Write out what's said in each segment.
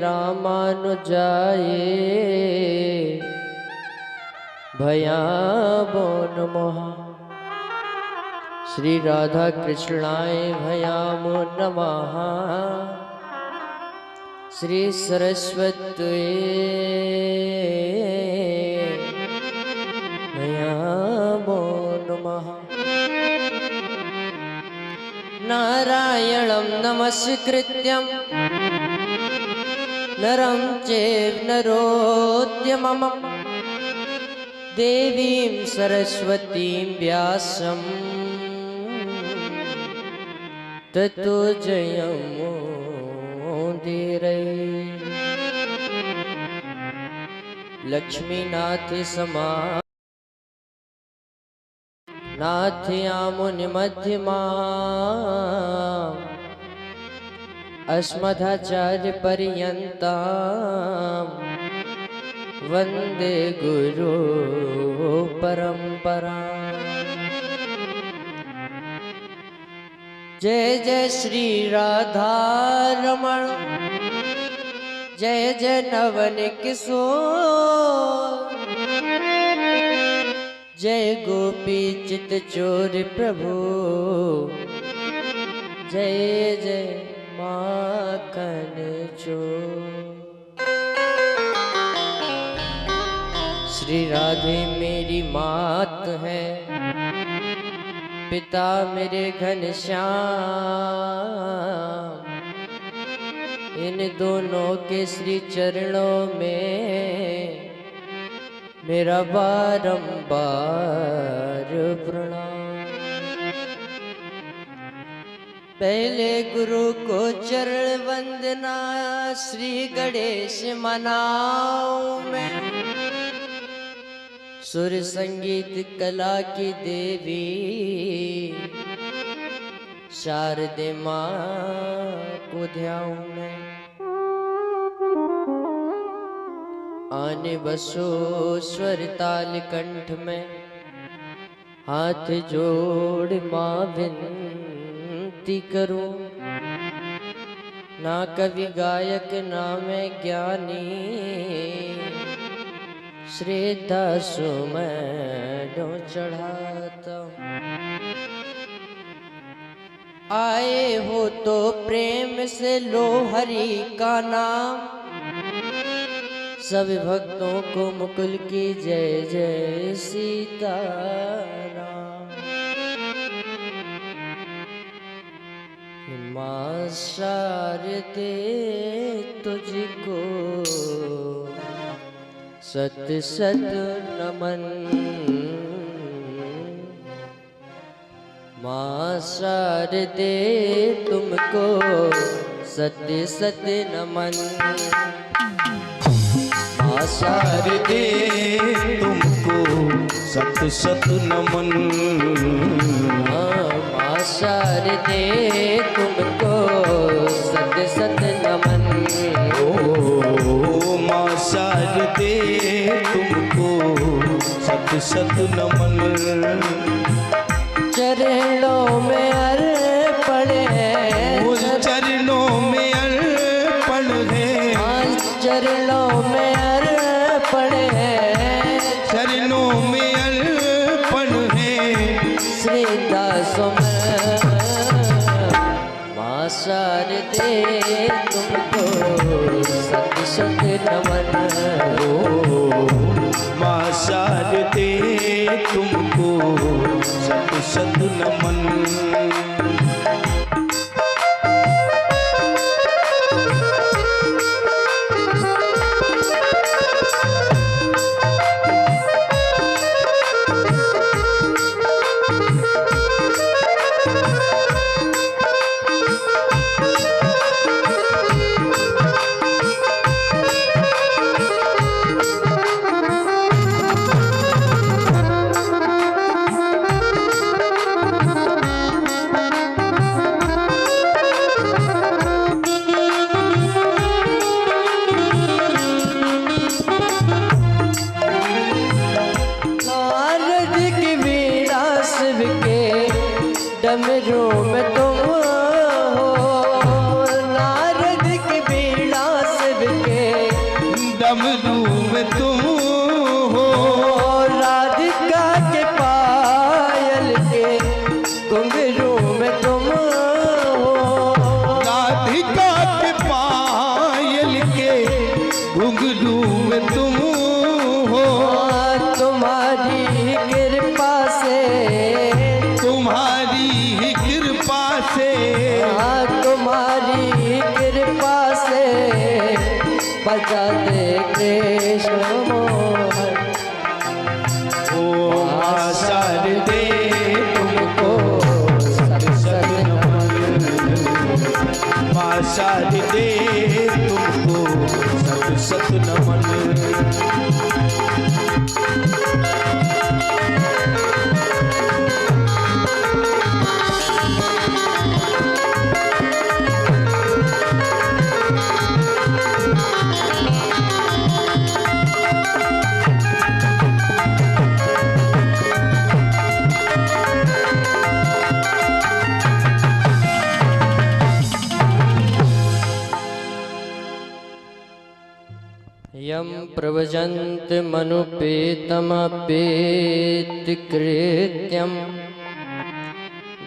रामानुजाये भयामो नमः। श्री राधा कृष्णाय भयामो नमः। श्री सरस्वत्यै भयामो नमः। नारायणं नमस्कृत्यं नरं चैव नरोत्तमं देवीं सरस्वतीं व्यासं ततो जयमुदीरये। लक्ष्मीनाथ समा नाथया मुनिमध्यमा अस्मदाचार्य पर्यन्ता वंदे गुरु परंपरा। जय जय श्री राधा रमण, जय जय नवन किशोर, जय गोपी चित चोर प्रभु, जय जय माखन चोर। श्री राधे मेरी मात है, पिता मेरे घनश्याम। इन दोनों के श्री चरणों में मेरा बारंबार प्रणाम। पहले गुरु को चरण वंदना श्री गणेश मनाऊं मैं। सुर संगीत कला की देवी शारदे माँ को ध्याऊं मैं। आने बसो स्वर ताल कंठ में, हाथ जोड़ माँ विनती करूं। ना कवि गायक ना मैं ज्ञानी, श्रद्धा सुमन चढ़ाता हूं। आए हो तो प्रेम से लो हरि का नाम। सब भक्तों को मुकुल की जय जय सीताराम। मां शारदे तुझको सत सत नमन। मां शारदे तुमको सत सत नमन। मां शारदे तुमको सत सत नमन। मां शारदे तुमको सत सत नमन। ओ मां शारदे तुमको सत सत नमन। चरणों में अर्पण है, चरणों में अर्पण है। चरणों में अर्पण है, चरणों में अर्पण है। श्री दासों में मां शारदे तुमको सत सत नमन। ओ मां शारदे तुमको सत सत नमन। डमरू में तुम हो, नारद की बीड़ा से भी डमरू में तुम हो, राधिका के पायल के घुंघरू में तुम हो, राधिका के पायल के घुंघरू में तुम हो। तुम्हारी कृपा से, तुम्हारी ही कृपा से, तुम्हारी कृपा से बचा दे कृष्ण मोहन। ओ माँ शारदे तुमको सत सत नमन। माँ शारदे तुमको सत सत नमन। यं प्रव्रजन्त मनुपेतमपेत कृत्यं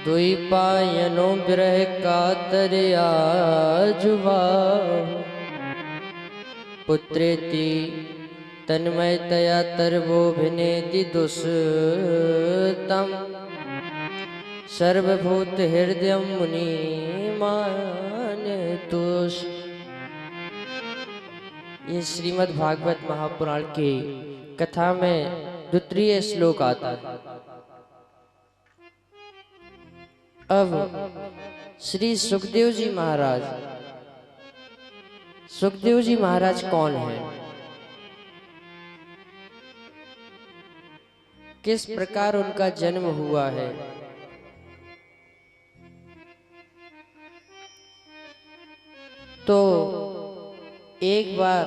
द्वैपायनो विरह कातरया जुवा पुत्रेति तन्मयतया तर्वोभिनेति दुष्टं सर्वभूत हृदय मुनि मानतुष। ये श्रीमद् भागवत महापुराण की कथा में द्वितीय श्लोक आता है। अब श्री सुखदेव जी महाराज, सुखदेव जी महाराज कौन है, किस प्रकार उनका जन्म हुआ है, तो एक बार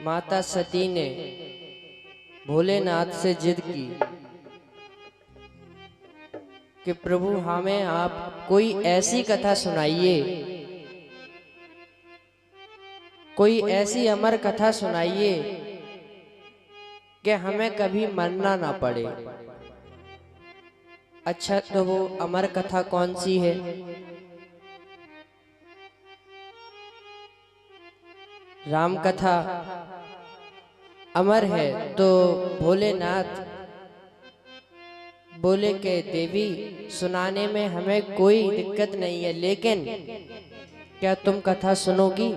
माता सती ने भोलेनाथ से जिद की कि प्रभु हमें आप कोई ऐसी कथा सुनाइए, कोई ऐसी अमर कथा सुनाइए कि हमें कभी मरना ना पड़े। अच्छा, तो वो अमर कथा कौन सी है? राम कथा अमर है। तो भोलेनाथ बोले के देवी सुनाने में हमें कोई दिक्कत नहीं है, लेकिन क्या तुम कथा सुनोगी?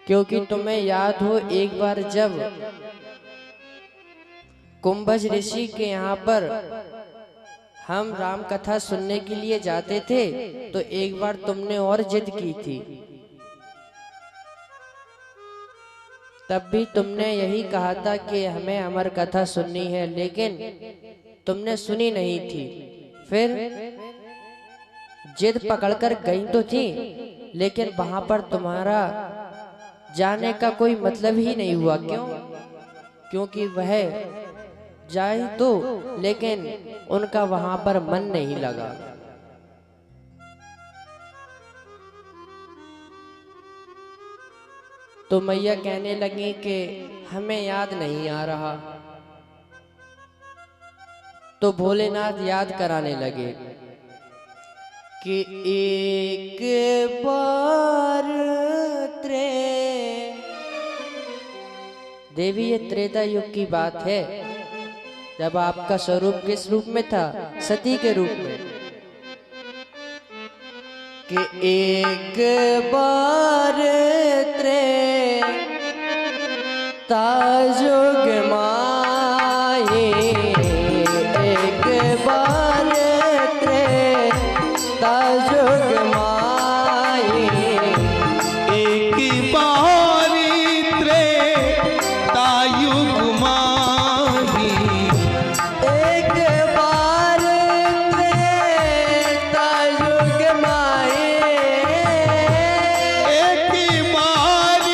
क्योंकि तुम्हें याद हो एक बार जब कुंभज ऋषि के यहाँ पर हम राम कथा सुनने के लिए जाते थे, तो एक बार तुमने और जिद की थी। तब भी तुमने यही कहा था कि हमें अमर कथा सुननी है, लेकिन तुमने सुनी नहीं थी। फिर जिद पकड़कर गई तो थी, लेकिन वहां पर तुम्हारा जाने का कोई मतलब ही नहीं हुआ। क्यों? क्योंकि वह जाए तो, लेकिन उनका वहां पर मन नहीं लगा। तो मैया कहने लगी कि हमें याद नहीं आ रहा। तो भोलेनाथ याद कराने लगे कि एक बार देवी, ये त्रेता युग की बात है, जब आपका स्वरूप किस रूप में था? सती के रूप में। कि एक बार ताजुग माए, एक बार ताजुग माए, एक बार तायुग माही, एक बार ताजुग माए, एक बार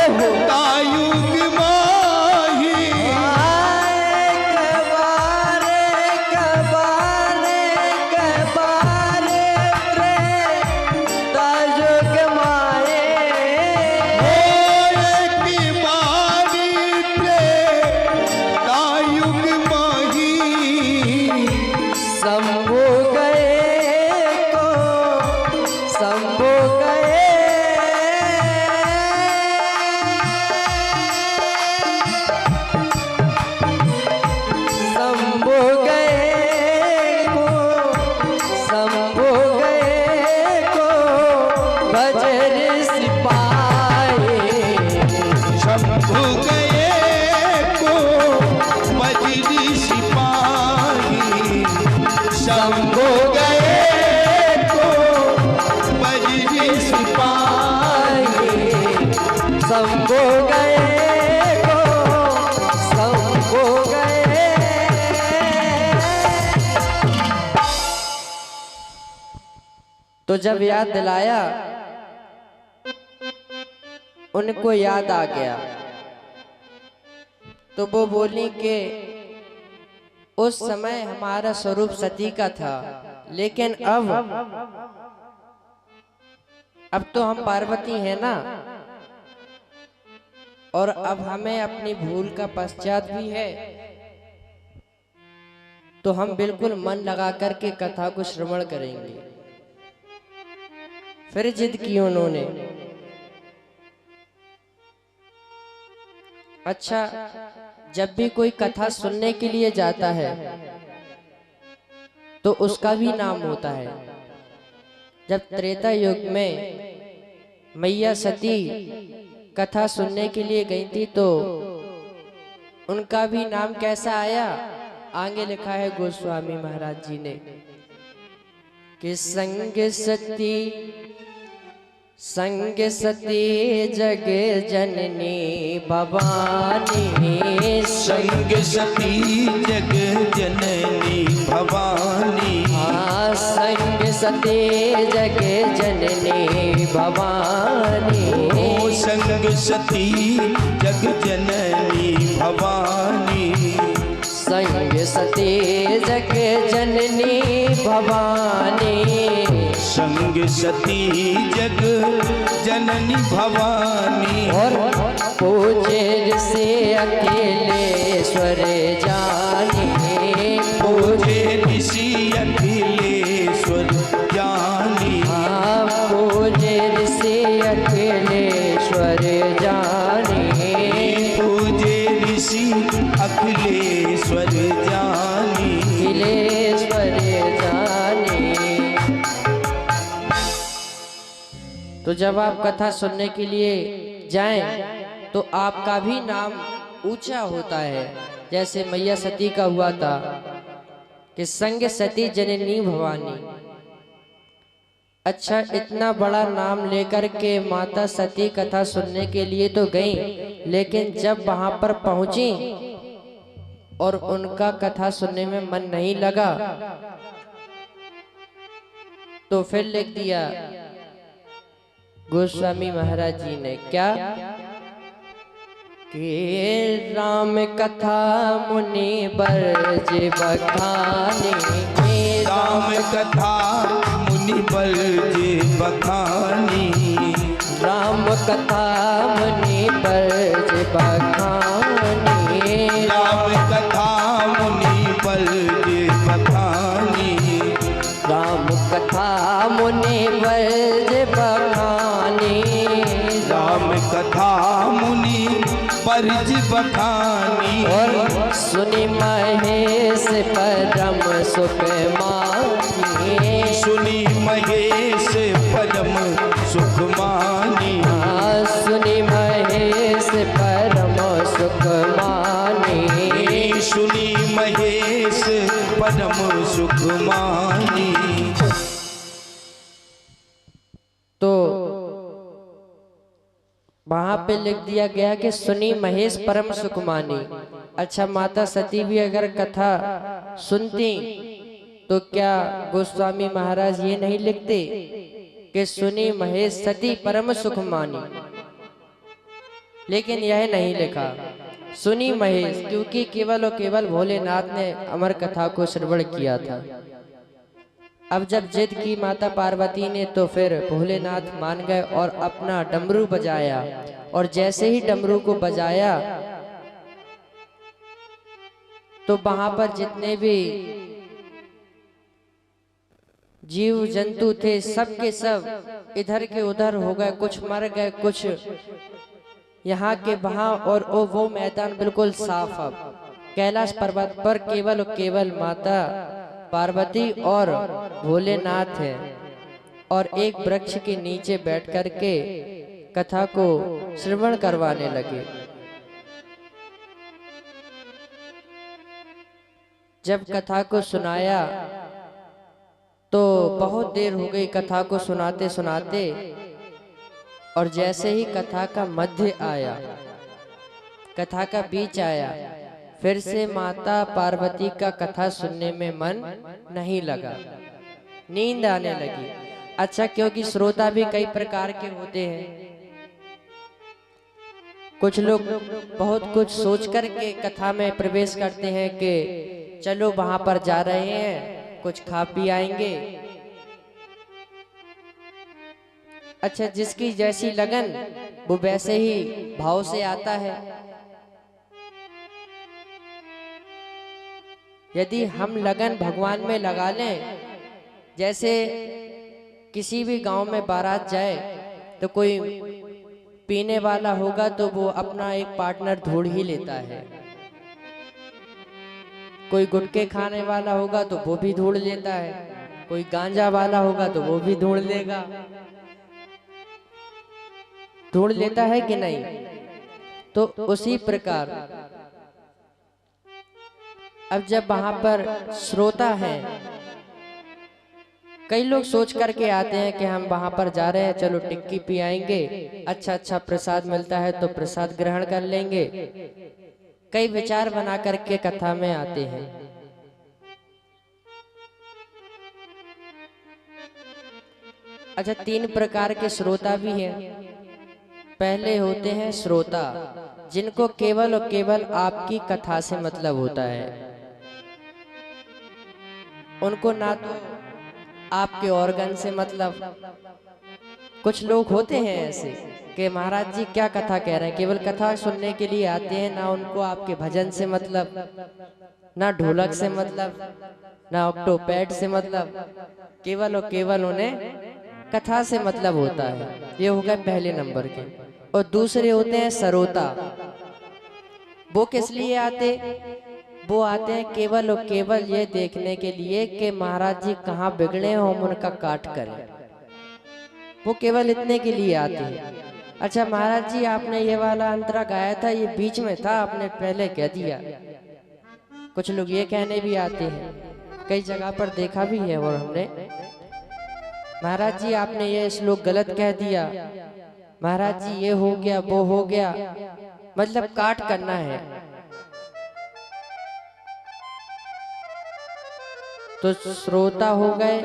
तायुग माही, बजर सिपाही। शंभु गए को बजरी सिपाही, शंभु गए को बजरी सिपाही, शंभु गए को शंभु गए। तो जब याद दिलाया उनको याद आ गया, तो वो बोली कि उस समय हमारा स्वरूप सती का था, लेकिन अब तो हम पार्वती हैं ना, और अब हमें अपनी भूल का पश्चात भी है, तो हम बिल्कुल मन लगा करके कथा को श्रवण करेंगे। फिर जिद की उन्होंने। अच्छा, जब भी कोई कथा सुनने के लिए जाता है तो उसका भी नाम होता है। जब त्रेता युग में मैया सती कथा सुनने के लिए गई थी तो उनका भी नाम कैसा आया, आगे लिखा है गोस्वामी महाराज जी ने कि संग सती जग जननी भवानी। संग सती जग जननी भवानी। हाँ, संग सती जग जननी भवानी। ओ संग सती जग जननी भवानी। संग सती जग जननी भवानी। संग सती जग जननी भवानी। और पूजे से अखिलेश्वर जानी। पूजे ऋषि अखिलेश्वर जानी। हाँ, पूजे से अखिलेश्वर जानी। पूजे ऋषि अखिलेश्वर जानी। अखिलेश्वर जानी। तो जब आप कथा सुनने के लिए जाएं तो आपका भी नाम ऊंचा होता है, जैसे मैया सती का हुआ था कि संग सती जननी भवानी। अच्छा, इतना बड़ा नाम लेकर के माता सती कथा सुनने के लिए तो गई, लेकिन जब वहां पर पहुंची और उनका कथा सुनने में मन नहीं लगा तो फिर लिख दिया गोस्वामी महाराज जी ने क्या कि राम कथा मुनि बरज बखानी। राम कथा मुनि बरज बखानी। राम कथा मुनि बरज बखानी। राम कथा मुनि बरज बखानी। राम कथा मुनि बरज बखानी। राम कथा मुनि बरज बखानी। और सुनि महेश परम सुख मानी। सुनी महेश परम सुख मानी। सुनि महेश परम सुख मानी। सुनी महेश परम सुख मानी। तो वहां पे लिख दिया गया कि सुनी महेश परम सुख मानी। अच्छा, माता सती भी अगर कथा सुनती तो क्या गोस्वामी महाराज ये नहीं लिखते कि सुनी महेश सती परम सुख मानी, लेकिन यह नहीं लिखा सुनी महेश, क्योंकि केवल और केवल भोलेनाथ ने अमर कथा को श्रवण किया था। अब जब जिद की माता पार्वती ने तो फिर भोलेनाथ मान गए और अपना डमरू बजाया, और जैसे ही डमरू को बजाया तो वहां पर जितने भी जीव जंतु थे सब के सब इधर के उधर हो गए, कुछ मर गए, कुछ यहाँ के वहां, और वो मैदान बिल्कुल साफ। अब कैलाश पर्वत पर केवल माता पार्वती और भोलेनाथ है, और एक वृक्ष के नीचे बैठ कर के कथा को श्रवण करवाने लगे। जब कथा को सुनाया तो बहुत देर हो गई कथा को सुनाते सुनाते, और जैसे ही कथा का मध्य आया, कथा का बीच आया, फिर से माता पार्वती का कथा सुनने में मन नहीं लगा, नींद आने लगी। अच्छा, क्योंकि श्रोता भी कई प्रकार के होते हैं। कुछ लोग बहुत कुछ सोच कर के कथा में प्रवेश करते हैं कि चलो वहां पर जा रहे हैं, कुछ खा पी आएंगे। अच्छा, जिसकी जैसी लगन वो वैसे ही भाव से आता है। यदि हम लगन भगवान में लगा लें, जैसे किसी भी गांव में बारात जाए तो कोई पीने वाला होगा तो वो अपना एक पार्टनर ढूंढ ही लेता है, कोई गुटखे खाने वाला होगा तो वो भी ढूंढ लेता है, कोई गांजा वाला होगा तो वो भी ढूंढ लेगा, ढूंढ लेता है कि नहीं। तो उसी प्रकार अब जब वहां पर श्रोता हैं, कई लोग सोच करके आते हैं कि हम वहां पर जा रहे हैं, चलो टिक्की पी आएंगे, अच्छा अच्छा प्रसाद मिलता है तो प्रसाद ग्रहण कर लेंगे। कई विचार बना करके कथा में आते हैं। अच्छा, तीन प्रकार के श्रोता भी हैं। पहले होते हैं श्रोता, जिनको केवल और केवल आपकी कथा से मतलब होता है। उनको ना तो आपके ऑर्गन से मतलब। कुछ लोग होते हैं ऐसे कि महाराज जी क्या कथा कह रहे हैं, केवल कथा सुनने के लिए आते हैं, ना उनको आपके भजन से मतलब, ना ढोलक से मतलब, ना ऑक्टोपैड से मतलब, केवल और केवल उन्हें कथा से मतलब होता है। ये हो गए पहले नंबर के। और दूसरे होते हैं सरोता। वो किस लिए आते? वो आते हैं केवल और केवल ये देखने के लिए कि महाराज जी कहाँ बिगड़े हैं, हम उनका काट करें। वो केवल इतने के लिए आते हैं। अच्छा महाराज जी, आपने ये वाला अंतरा गाया था, ये बीच में था, आपने पहले कह दिया। कुछ लोग ये कहने भी आते हैं, कई जगह पर देखा भी है और हमने, महाराज जी आपने ये श्लोक गलत कह दिया, महाराज जी ये हो गया वो हो गया, मतलब काट करना है। तो श्रोता हो गए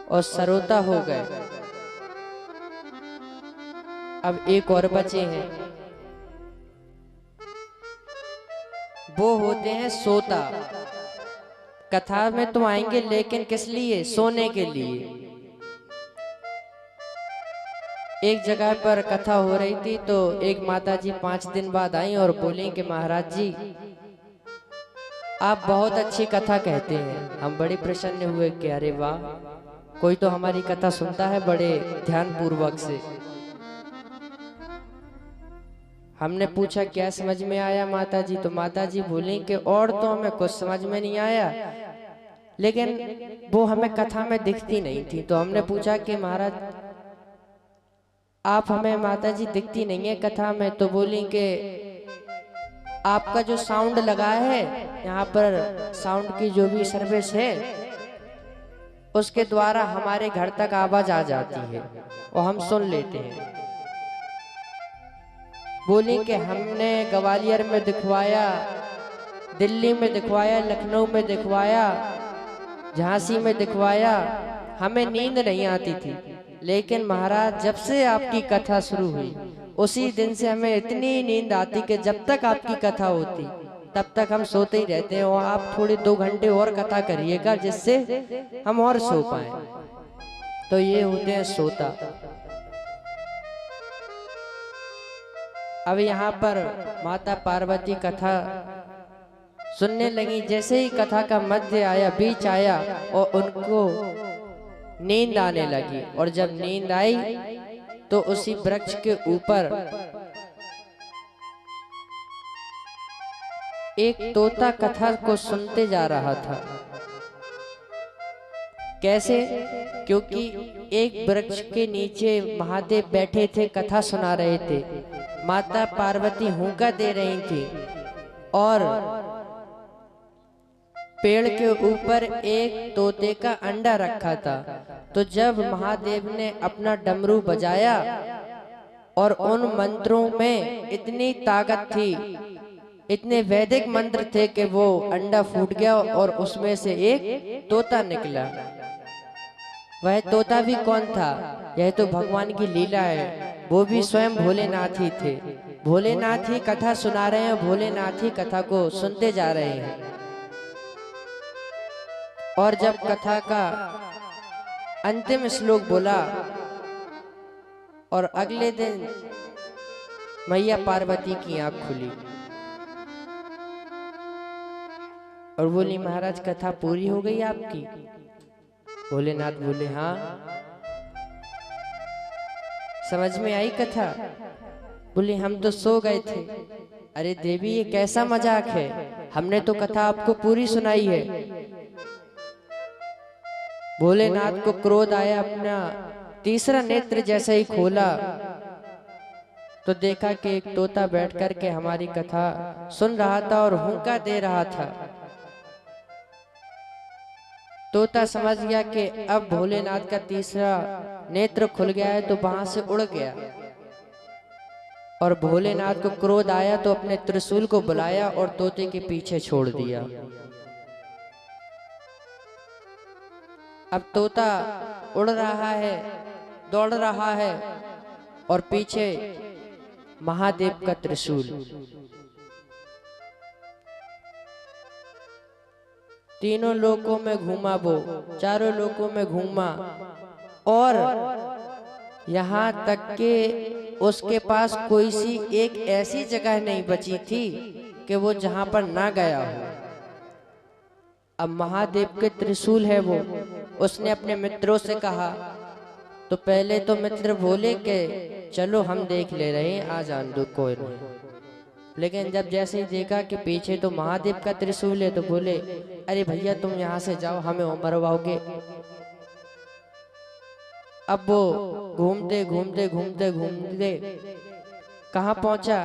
और सरोता हो गए। अब एक और बचे हैं, वो होते हैं सोता। कथा में तो आएंगे लेकिन किस लिए? सोने के लिए। एक जगह पर कथा हो रही थी तो एक माता जी 5 दिन बाद आई और बोली कि महाराज जी आप बहुत अच्छी कथा कहते हैं। हम बड़े प्रसन्न हुए कि अरे वाह, कोई तो हमारी कथा सुनता है बड़े ध्यान पूर्वक से। हमने पूछा क्या समझ में आया माता जी? तो माता जी बोली कि और तो हमें कुछ समझ में नहीं आया, लेकिन वो हमें कथा में दिखती नहीं थी। तो हमने पूछा कि महाराज आप हमें, माता जी दिखती नहीं है कथा में। तो बोली कि आपका जो साउंड लगा है यहाँ पर, साउंड की जो भी सर्विस है, उसके द्वारा हमारे घर तक आवाज आ जाती है और हम सुन लेते हैं। बोली कि हमने ग्वालियर में दिखवाया, दिल्ली में दिखवाया, लखनऊ में दिखवाया, झांसी में दिखवाया, हमें नींद नहीं आती थी। लेकिन महाराज जब से आपकी कथा शुरू हुई उसी दिन से हमें इतनी नींद आती कि जब तक आपकी कथा होती तब तक हम सोते ही रहते हैं। और आप थोड़े 2 घंटे और कथा करिएगा जिससे हम और सो पाए। तो ये होते हैं सोता। अब यहाँ पर माता पार्वती कथा सुनने लगी। जैसे ही कथा का मध्य आया, बीच आया, और उनको नींद आने लगी। और जब नींद आई तो उसी वृक्ष के ऊपर एक तोता कथा को सुनते जा रहा था। कैसे? क्योंकि एक वृक्ष के नीचे महादेव बैठे थे, कथा सुना रहे थे। माता पार्वती हुंका दे रही थी और पेड़ के ऊपर एक तोते का अंडा रखा था। तो जब महादेव ने अपना डमरू बजाया और उन मंत्रों में इतनी ताकत थी, इतने वैदिक मंत्र थे कि वो अंडा फूट गया और उसमें से एक तोता निकला। वह तोता भी कौन था? यह तो भगवान की लीला है। वो भी स्वयं भोलेनाथ ही थे। भोलेनाथ ही कथा सुना रहे हैं, भोलेनाथ ही कथा को सुनते जा रहे हैं। और जब कथा का अंतिम श्लोक बोला और अगले दिन मैया पार्वती की आंख खुली और बोली, महाराज कथा पूरी हो गई आपकी? भोलेनाथ बोले, हाँ। समझ में आई कथा? बोले, हम तो सो गए थे। अरे देवी, ये कैसा मजाक है? हमने तो कथा आपको पूरी सुनाई है। भोलेनाथ को क्रोध आया। अपना तीसरा नेत्र जैसे ही खोला तो देखा कि एक तोता बैठ कर के हमारी कथा सुन रहा था और हुंका दे रहा था। तोता समझ गया कि अब भोलेनाथ का तीसरा नेत्र खुल गया है, तो वहां से उड़ गया। और भोलेनाथ को क्रोध आया तो अपने त्रिशूल को बुलाया और तोते के पीछे छोड़ दिया। अब तोता उड़ रहा है, दौड़ रहा है और पीछे महादेव का त्रिशूल। तीनों लोकों में घूमा वो, चारों लोकों में घूमा और यहाँ तक कि उसके पास कोई सी एक ऐसी जगह नहीं बची थी कि वो जहां पर ना गया हो। अब महादेव के त्रिशूल है वो। उसने अपने मित्रों से कहा, तो पहले तो मित्र बोले कि चलो हम देख ले रहे हैं, आ जान दो, कोई नहीं। लेकिन जब जैसे ही देखा कि पीछे तो महादेव का त्रिशूल है तो बोले, अरे भैया तुम यहाँ से जाओ, हमें मरवाओगे। अब वो घूमते घूमते घूमते घूमते कहाँ पहुंचा?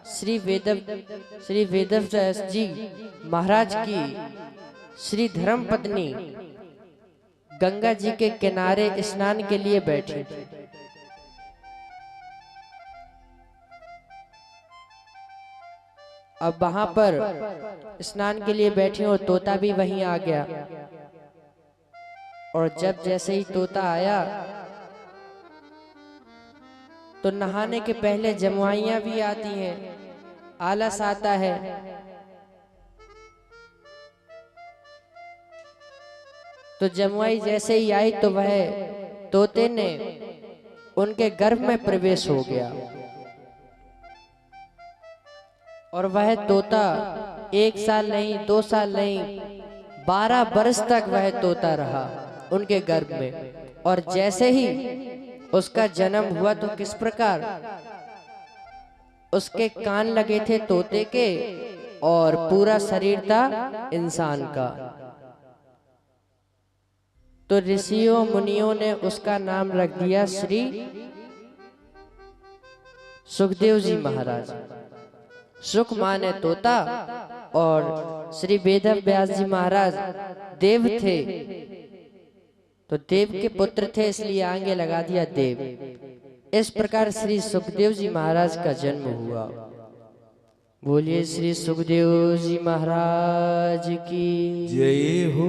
श्री वेदव्यास जी महाराज की श्री धर्म पत्नी गंगा जी के किनारे स्नान के लिए बैठी थी। अब वहां पर स्नान के लिए बैठी और तोता भी वहीं आ गया। और जब जैसे ही तोता आया तो नहाने के पहले जमुआइयां भी आती हैं, आलस आता है। तो जमुआई जैसे ही आई तो वह तोते ने उनके गर्भ में प्रवेश हो गया। और वह तोता 1 साल नहीं, 2 साल नहीं, 12 वर्ष तक वह तोता रहा उनके गर्भ में। और जैसे ही उसका जन्म हुआ तो किस प्रकार उसके कान लगे थे तोते के और पूरा शरीर था इंसान का। तो ऋषियों मुनियों ने उसका नाम रख दिया श्री सुखदेव जी महाराज। सुख माने तोता और श्री वेदव्यास जी महाराज देव थे, तो देव के पुत्र थे इसलिए आगे लगा दिया देव। इस प्रकार श्री सुखदेव जी महाराज का जन्म हुआ। बोलिए श्री सुखदेव जी महाराज की जय हो।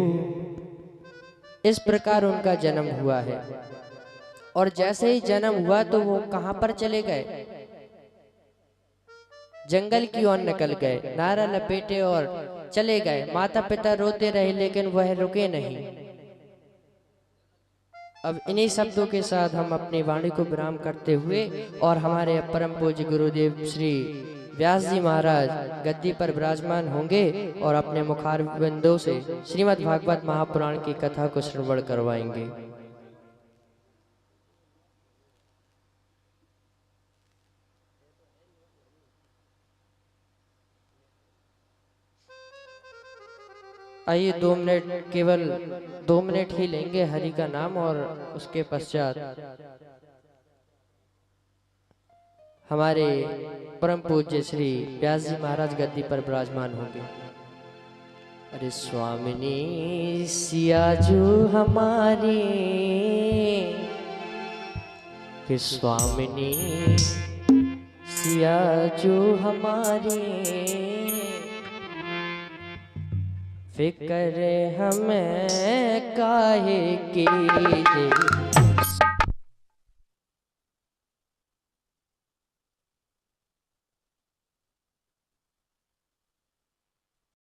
इस प्रकार उनका जन्म हुआ है। और जैसे ही जन्म हुआ तो वो कहां पर चले गए? जंगल की ओर निकल गए, नारा लपेटे और चले गए। माता पिता रोते रहे लेकिन वह रुके नहीं। अब इन्हीं शब्दों के साथ हम अपनी वाणी को विराम करते हुए और हमारे परम पूज्य गुरुदेव श्री व्यास जी महाराज गद्दी पर विराजमान होंगे और अपने मुखार बिंदों से श्रीमद् भागवत महापुराण की कथा को श्रवण करवाएंगे। आइए 2 मिनट, केवल 2 मिनट ही लेंगे हरि का नाम, और उसके पश्चात हमारे परम पूज्य श्री व्यास जी महाराज गद्दी पर विराजमान होंगे। अरे स्वामिनी सियाजू हमारी, कि स्वामिनी सियाजू हमारी, फिक्र हमें काहे की,